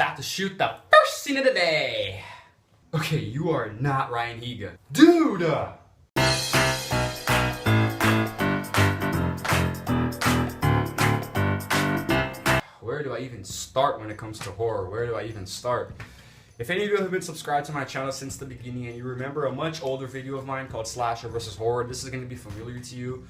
about to shoot the first scene of the day. Okay, you are not Ryan Higa. Dude! Where do I even start when it comes to horror? Where do I even start? If any of you have been subscribed to my channel since the beginning and you remember a much older video of mine called Slasher versus Horror, this is going to be familiar to you.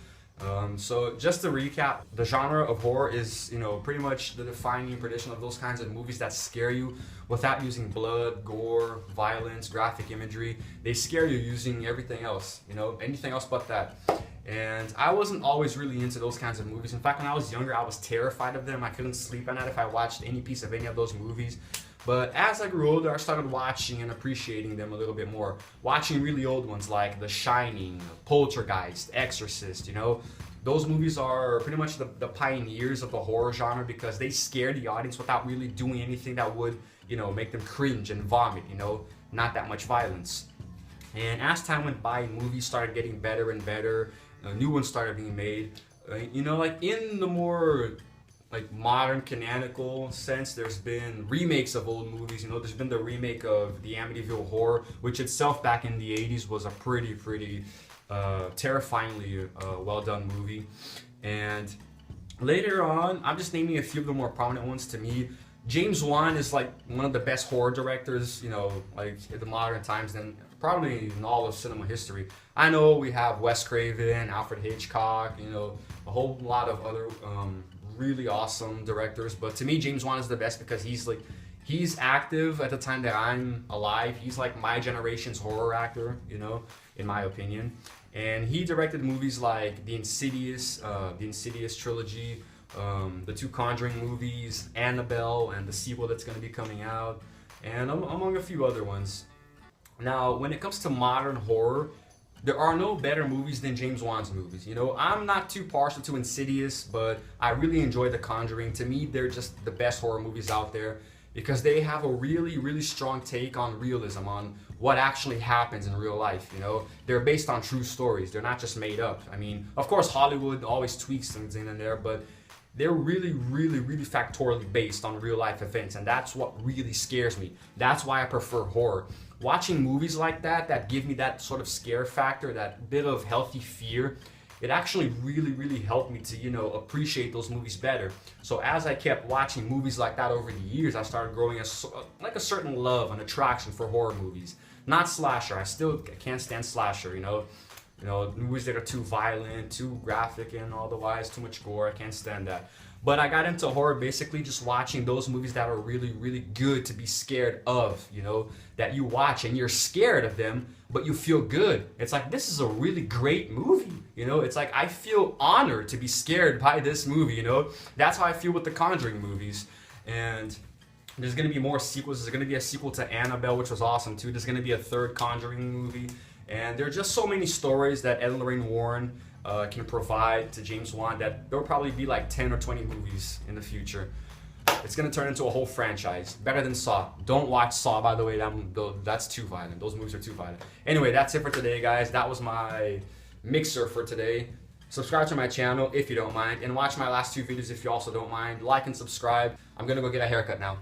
So just to recap, the genre of horror is, pretty much the defining tradition of those kinds of movies that scare you without using blood, gore, violence, graphic imagery. They scare you using everything else, anything else but that. And I wasn't always really into those kinds of movies. In fact, when I was younger, I was terrified of them. I couldn't sleep at night if I watched any piece of any of those movies. But as I grew older, I started watching and appreciating them a little bit more. Watching really old ones like The Shining, Poltergeist, Exorcist, Those movies are pretty much the pioneers of the horror genre because they scare the audience without really doing anything that would, make them cringe and vomit, not that much violence. And as time went by, movies started getting better and better. New ones started being made. Like in the more modern canonical sense, there's been remakes of old movies. There's been the remake of the Amityville Horror, which itself back in the 80s was a pretty terrifyingly well done movie. And later on, I'm just naming a few of the more prominent ones to me. James Wan is like one of the best horror directors, in the modern times, and probably in all of cinema history. I know we have Wes Craven, Alfred Hitchcock, a whole lot of other really awesome directors, but to me James Wan is the best because he's active at the time that I'm alive. He's like my generation's horror actor, in my opinion. And he directed movies like the Insidious trilogy, the two Conjuring movies, Annabelle, and the sequel that's going to be coming out, and among a few other ones. Now, when it comes to modern horror, there are no better movies than James Wan's movies. I'm not too partial to Insidious, but I really enjoy The Conjuring. To me, they're just the best horror movies out there because they have a really strong take on realism, on what actually happens in real life. They're based on true stories. They're not just made up. I mean, of course, Hollywood always tweaks things in and there, but they're really factorially based on real life events, and that's what really scares me. That's why I prefer horror. Watching movies like that give me that sort of scare factor, that bit of healthy fear, it actually really helped me to, appreciate those movies better. So as I kept watching movies like that over the years, I started growing a certain love and attraction for horror movies. Not slasher. I still can't stand slasher, movies that are too violent, too graphic, and otherwise too much gore. I can't stand that. But I got into horror basically just watching those movies that are really good to be scared of, that you watch and you're scared of them, but you feel good. It's like, this is a really great movie, It's like, I feel honored to be scared by this movie, That's how I feel with the Conjuring movies. And there's going to be more sequels. There's going to be a sequel to Annabelle, which was awesome too. There's going to be a third Conjuring movie. And there are just so many stories that Ed and Lorraine Warren can provide to James Wan that there will probably be like 10 or 20 movies in the future. It's going to turn into a whole franchise. Better than Saw. Don't watch Saw, by the way. That's too violent. Those movies are too violent. Anyway, that's it for today, guys. That was my mixer for today. Subscribe to my channel if you don't mind. And watch my last two videos if you also don't mind. Like and subscribe. I'm going to go get a haircut now.